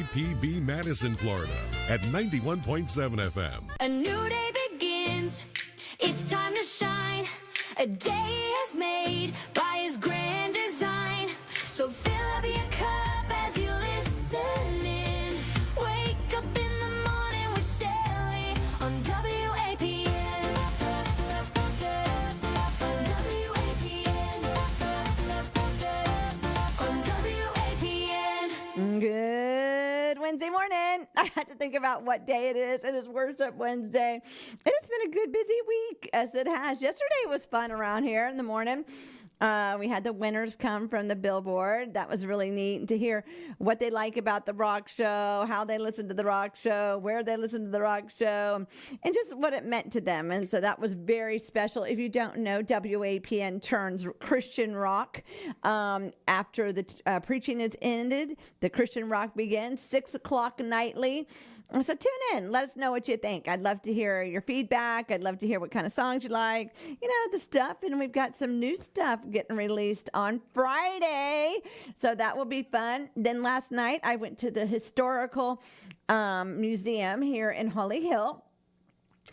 WAPB Madison, Florida at 91.7 FM. A new day begins. It's time to shine. A day is made by his grand design. So fill up your cup as you listen in. Wake up in the morning with Shelly on WAPN. On WAPN. Good Wednesday morning. I had to think about what day it is. It is Worship Wednesday. It has been a good, busy week, as it has. Yesterday was fun around here in the morning. We had the winners come from the billboard. That was really neat to hear what they like about the rock show, how they listen to the rock show, where they listen to the rock show, and just what it meant to them. And so that was very special. If you don't know, WAPN turns Christian rock. After the preaching is ended, the Christian rock begins, 6 o'clock nightly. So tune in. Let us know what you think. I'd love to hear your feedback. I'd love to hear what kind of songs you like. You know, the stuff. And we've got some new stuff getting released on Friday. So that will be fun. Then last night, I went to the Historical Museum here in Holly Hill.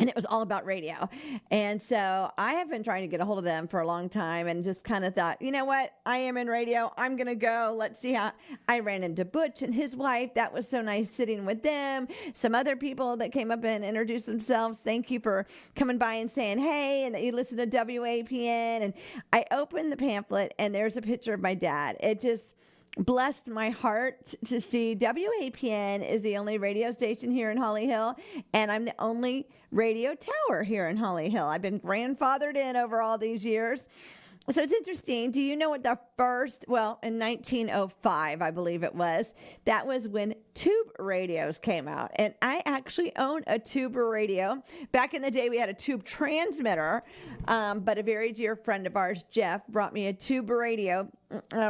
And it was all about radio. And so I have been trying to get a hold of them for a long time and just kind of thought, you know what? I am in radio. I'm going to go. Let's see how. I ran into Butch and his wife. That was so nice sitting with them. Some other people that came up and introduced themselves. Thank you for coming by and saying, hey, and that you listen to WAPN. And I opened the pamphlet and there's a picture of my dad. It just blessed my heart to see WAPN is the only radio station here in Holly Hill, and I'm the only radio tower here in Holly Hill. I've been grandfathered in over all these years. So it's interesting. Do you know what the first, well, in 1905, I believe it was, that was when tube radios came out. And I actually own a tube radio. Back in the day, we had a tube transmitter, but a very dear friend of ours, Jeff, brought me a tube radio.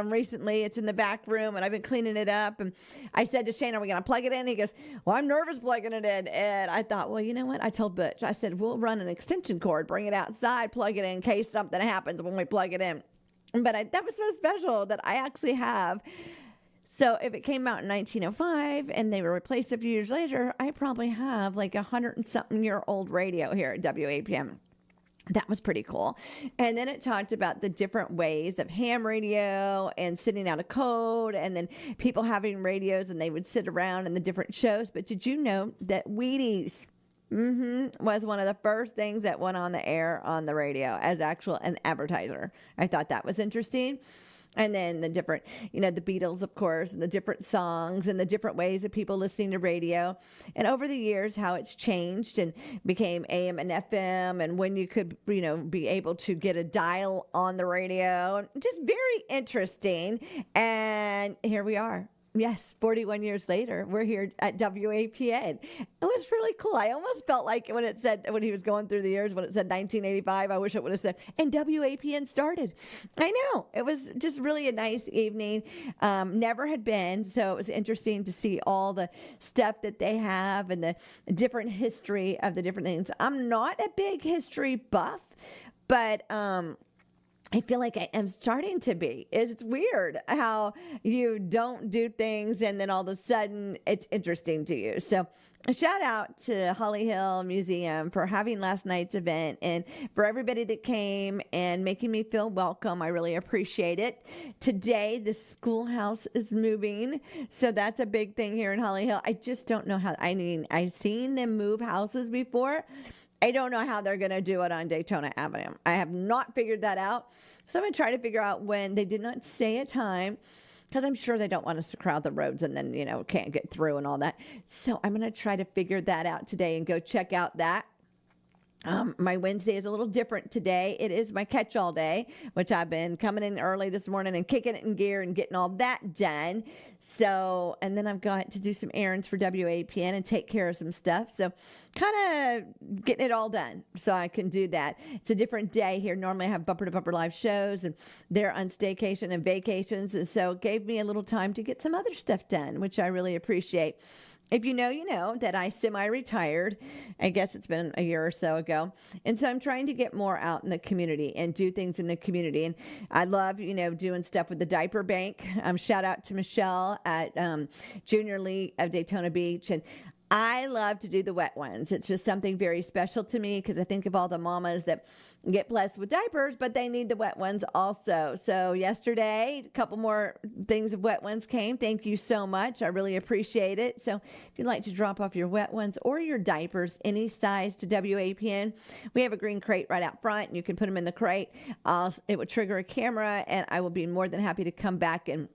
Recently, it's in the back room, and I've been cleaning it up. And I said to Shane, are we going to plug it in? He goes, well, I'm nervous plugging it in. And I thought, well, you know what? I told Butch, I said, we'll run an extension cord, bring it outside, plug it in case something happens when we plug it in. But that was so special that I actually have. So if it came out in 1905 and they were replaced a few years later, I probably have like 100-something-year-old radio here at WAPM. That was pretty cool. And then it talked about the different ways of ham radio and sending out a code, and then people having radios and they would sit around in the different shows. But did you know that Wheaties was one of the first things that went on the air on the radio as an advertiser? I thought that was interesting. And then the different, you know, the Beatles, of course, and the different songs and the different ways of people listening to radio. And over the years, how it's changed and became AM and FM, and when you could, you know, be able to get a dial on the radio. Just very interesting. And here we are. Yes, 41 years later, we're here at WAPN. It was really cool. I almost felt like when he was going through the years, when it said 1985, I wish it would have said, and WAPN started. I know. It was just really a nice evening. Never had been, so it was interesting to see all the stuff that they have and the different history of the different things. I'm not a big history buff, but I feel like I am starting to be. It's weird how you don't do things and then all of a sudden it's interesting to you. So a shout out to Holly Hill Museum for having last night's event and for everybody that came and making me feel welcome. I really appreciate it. Today, the schoolhouse is moving. So that's a big thing here in Holly Hill. I just don't know how. I mean, I've seen them move houses before. I don't know how they're going to do it on Daytona Avenue. I have not figured that out. So I'm going to try to figure out when. They did not say a time because I'm sure they don't want us to crowd the roads and then, you know, can't get through and all that. So I'm going to try to figure that out today and go check out that. My Wednesday is a little different today. It is my catch-all day, which I've been coming in early this morning and kicking it in gear and getting all that done. So, and then I've got to do some errands for WAPN and take care of some stuff. So kind of getting it all done so I can do that. It's a different day here. Normally I have bumper-to-bumper live shows and they're on staycation and vacations. And so it gave me a little time to get some other stuff done, which I really appreciate. if you know that I semi-retired. I guess it's been a year or so ago. And so I'm trying to get more out in the community and do things in the community. And I love, doing stuff with the diaper bank. Shout out to Michelle at Junior League of Daytona Beach. And I love to do the wet ones. It's just something very special to me because I think of all the mamas that get blessed with diapers, but they need the wet ones also. So yesterday, a couple more things of wet ones came. Thank you so much. I really appreciate it. So if you'd like to drop off your wet ones or your diapers, any size to WAPN, we have a green crate right out front. And you can put them in the crate. It would trigger a camera, and I will be more than happy to come back and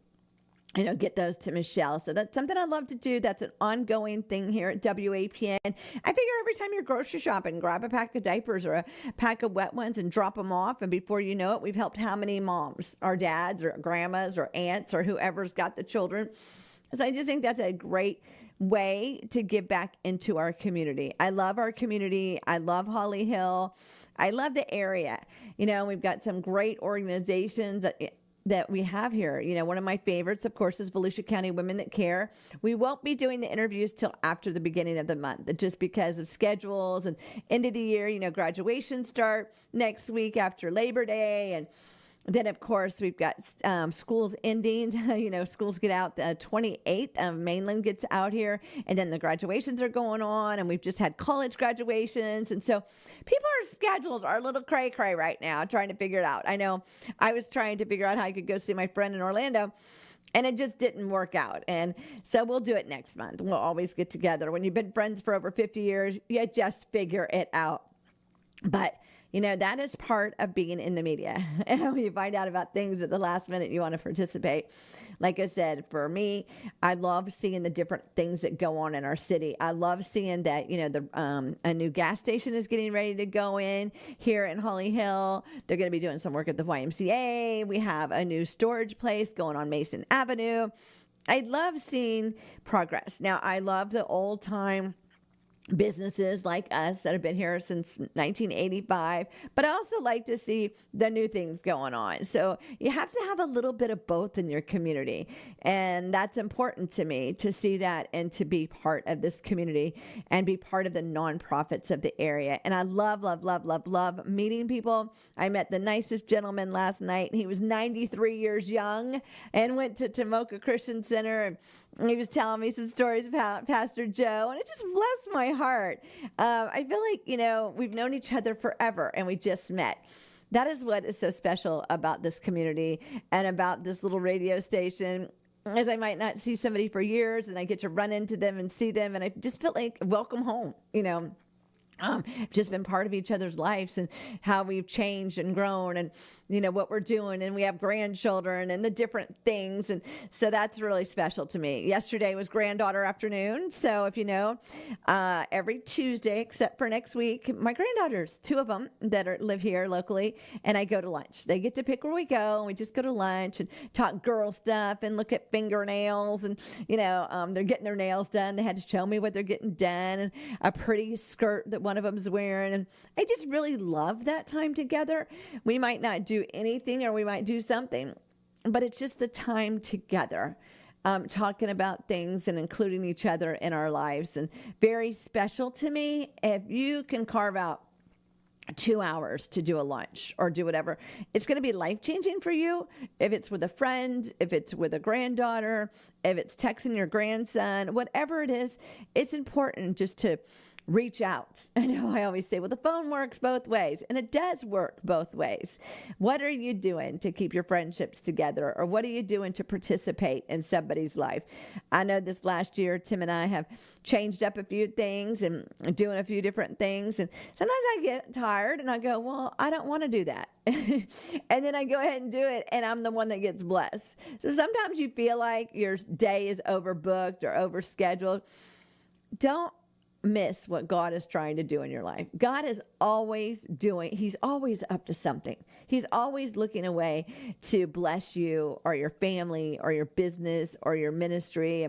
get those to Michelle. So that's something I love to do. That's an ongoing thing here at WAPN. I figure every time you're grocery shopping, grab a pack of diapers or a pack of wet ones and drop them off. And before you know it, we've helped how many moms, or dads, or grandmas, or aunts, or whoever's got the children. So I just think that's a great way to give back into our community. I love our community. I love Holly Hill. I love the area. We've got some great organizations that we have here. One of my favorites, of course, is Volusia County Women That Care. We won't be doing the interviews till after the beginning of the month, just because of schedules and end of the year. Graduations start next week after Labor Day, and then, of course, we've got schools ending. Schools get out the 28th. Mainland gets out here. And then the graduations are going on. And we've just had college graduations. And so people's schedules are a little cray-cray right now, trying to figure it out. I know I was trying to figure out how I could go see my friend in Orlando, and it just didn't work out. And so we'll do it next month. We'll always get together. When you've been friends for over 50 years, you just figure it out. But that is part of being in the media. When you find out about things at the last minute, you want to participate. Like I said, for me, I love seeing the different things that go on in our city. I love seeing that, a new gas station is getting ready to go in here in Holly Hill. They're going to be doing some work at the YMCA. We have a new storage place going on Mason Avenue. I love seeing progress. Now, I love the old time businesses like us that have been here since 1985, but I also like to see the new things going on. So you have to have a little bit of both in your community, and that's important to me, to see that and to be part of this community and be part of the nonprofits of the area. And I love meeting people. I met the nicest gentleman last night. He was 93 years young and went to Tomoka Christian Center, and he was telling me some stories about Pastor Joe, and it just blessed my heart. I feel like, we've known each other forever, and we just met. That is what is so special about this community and about this little radio station, as I might not see somebody for years, and I get to run into them and see them, and I just feel like welcome home, just been part of each other's lives and how we've changed and grown, and what we're doing, and we have grandchildren and the different things, and so that's really special to me. Yesterday was granddaughter afternoon, so if every Tuesday except for next week, my granddaughters, two of them that live here locally, and I go to lunch. They get to pick where we go, and we just go to lunch and talk girl stuff and look at fingernails, and they're getting their nails done. They had to show me what they're getting done, and a pretty skirt that one of them's wearing, and I just really love that time together. We might not do anything, or we might do something, but it's just the time together, talking about things and including each other in our lives. And very special to me if you can carve out 2 hours to do a lunch or do whatever. It's going to be life-changing for you if it's with a friend, if it's with a granddaughter, if it's texting your grandson, whatever it is. It's important just to reach out. I know I always say, well, the phone works both ways, and it does work both ways. What are you doing to keep your friendships together, or what are you doing to participate in somebody's life? I know this last year, Tim and I have changed up a few things and doing a few different things, and sometimes I get tired and I go, well, I don't want to do that. And then I go ahead and do it, and I'm the one that gets blessed. So sometimes you feel like your day is overbooked or overscheduled. Don't miss what God is trying to do in your life. God is always he's always up to something. He's always looking a way to bless you or your family or your business or your ministry.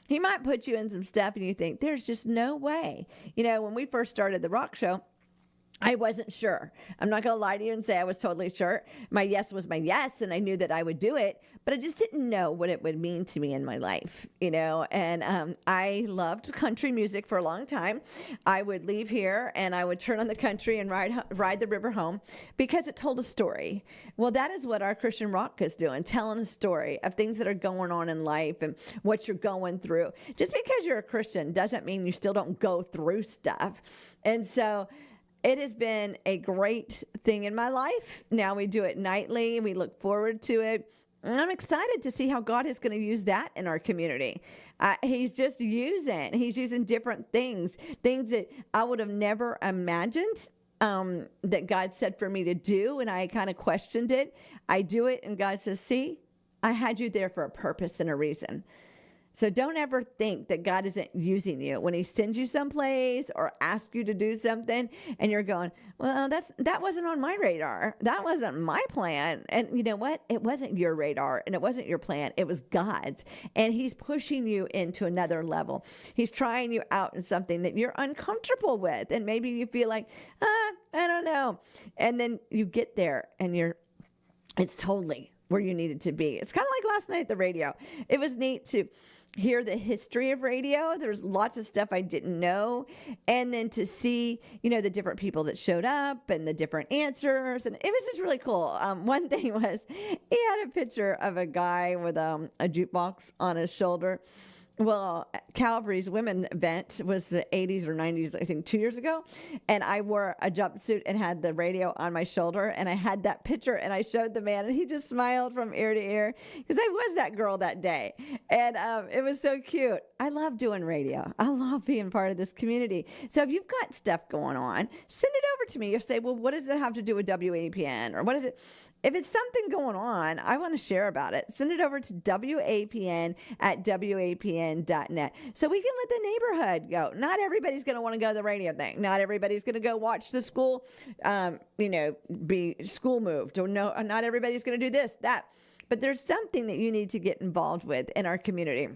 He might put you in some stuff and you think, there's just no way. When we first started the rock show, I wasn't sure. I'm not going to lie to you and say I was totally sure. My yes was my yes, and I knew that I would do it, but I just didn't know what it would mean to me in my life, And I loved country music for a long time. I would leave here and I would turn on the country and ride the river home because it told a story. Well, that is what our Christian rock is doing, telling a story of things that are going on in life and what you're going through. Just because you're a Christian doesn't mean you still don't go through stuff. And so it has been a great thing in my life. Now we do it nightly. We look forward to it. And I'm excited to see how God is going to use that in our community. He's using different things that I would have never imagined that God said for me to do. And I kind of questioned it. I do it. And God says, see, I had you there for a purpose and a reason. So don't ever think that God isn't using you when he sends you someplace or asks you to do something and you're going, well, that wasn't on my radar. That wasn't my plan. And you know what? It wasn't your radar and it wasn't your plan. It was God's. And he's pushing you into another level. He's trying you out in something that you're uncomfortable with. And maybe you feel like, I don't know. And then you get there and it's totally where you needed to be. It's kind of like last night at the radio. It was neat to hear the history of radio. There's lots of stuff I didn't know. And then to see, the different people that showed up and the different answers. And it was just really cool. One thing was he had a picture of a guy with a jukebox on his shoulder. Well, Calvary's women event was the 80s or 90s, I think 2 years ago. And I wore a jumpsuit and had the radio on my shoulder. And I had that picture and I showed the man and he just smiled from ear to ear because I was that girl that day. And it was so cute. I love doing radio. I love being part of this community. So if you've got stuff going on, send it over to me. You'll say, well, what does it have to do with WAPN? Or what is it? If it's something going on, I want to share about it. Send it over to WAPN@WAPN.net so we can let the neighborhood go. Not everybody's going to want to go to the radio thing. Not everybody's going to go watch the school, be school moved. Or no, not everybody's going to do this, that. But there's something that you need to get involved with in our community.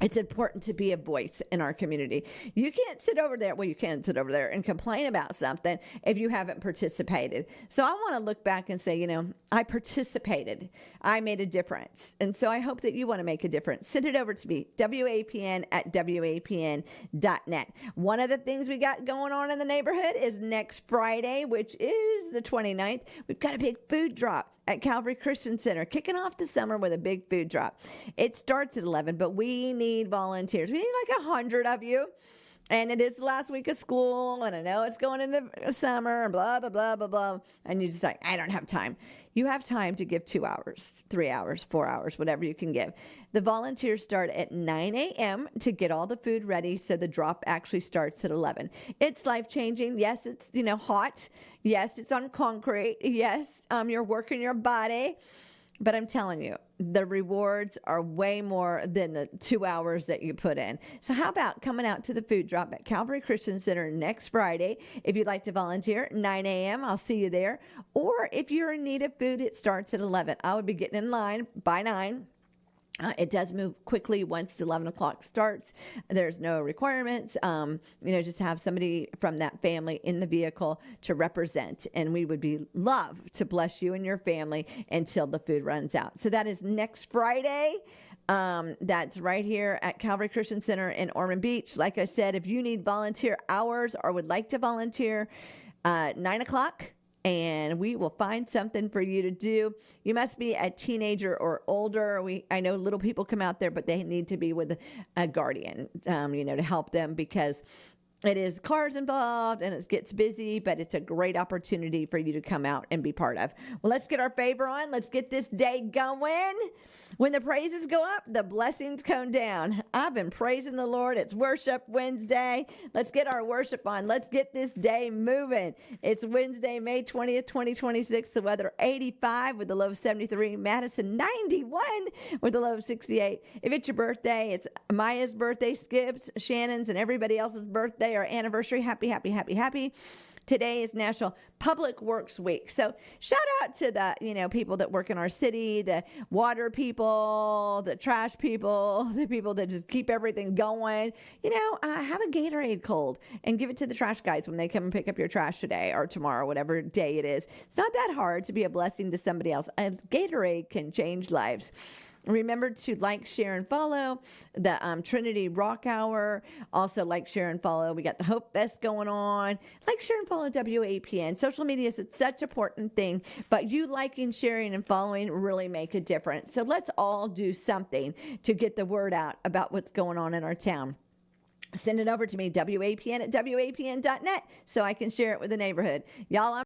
It's important to be a voice in our community. You can't sit over there. Well, you can sit over there and complain about something if you haven't participated. So I want to look back and say, I participated. I made a difference. And so I hope that you want to make a difference. Send it over to me, WAPN@WAPN.net. One of the things we got going on in the neighborhood is next Friday, which is the 29th. We've got a big food drop at Calvary Christian Center, kicking off the summer with a big food drop. It starts at 11, but we need volunteers. We need like 100 of you. And it is the last week of school, and I know it's going into summer, and blah, blah, blah, blah, blah. And you just like, I don't have time. You have time to give 2 hours, 3 hours, 4 hours, whatever you can give. The volunteers start at 9 a.m. to get all the food ready, so the drop actually starts at 11. It's life-changing. Yes, it's, hot. Yes, it's on concrete. Yes, you're working your body. But I'm telling you, the rewards are way more than the 2 hours that you put in. So how about coming out to the food drop at Calvary Christian Center next Friday? If you'd like to volunteer, 9 a.m., I'll see you there. Or if you're in need of food, it starts at 11. I would be getting in line by 9. It does move quickly once 11 o'clock starts. There's no requirements, just have somebody from that family in the vehicle to represent. And we would love to bless you and your family until the food runs out. So that is next Friday. That's right here at Calvary Christian Center in Ormond Beach. Like I said, if you need volunteer hours or would like to volunteer, 9 o'clock. And we will find something for you to do. You must be a teenager or older. I know little people come out there, but they need to be with a guardian, to help them because it is cars involved and it gets busy, but it's a great opportunity for you to come out and be part of. Well, let's get our favor on. Let's get this day going. When the praises go up, the blessings come down. I've been praising the Lord. It's Worship Wednesday. Let's get our worship on. Let's get this day moving. It's Wednesday, May 20th, 2026. The weather 85 with the low of 73. Madison 91 with the low of 68. If it's your birthday, it's Maya's birthday, Skip's, Shannon's, and everybody else's birthday or anniversary. Happy, happy, happy, happy. Today is National Public Works Week. So shout out to the, people that work in our city, the water people, the trash people, the people that just keep everything going. Have a Gatorade cold and give it to the trash guys when they come and pick up your trash today or tomorrow, whatever day it is. It's not that hard to be a blessing to somebody else. And Gatorade can change lives. Remember to like, share, and follow the Trinity Rock Hour. Also like, share, and follow. We got the Hope Fest going on. Like, share, and follow WAPN. Social media is such an important thing, but you liking, sharing, and following really make a difference. So let's all do something to get the word out about what's going on in our town. Send it over to me, WAPN at WAPN.net, so I can share it with the neighborhood. Y'all,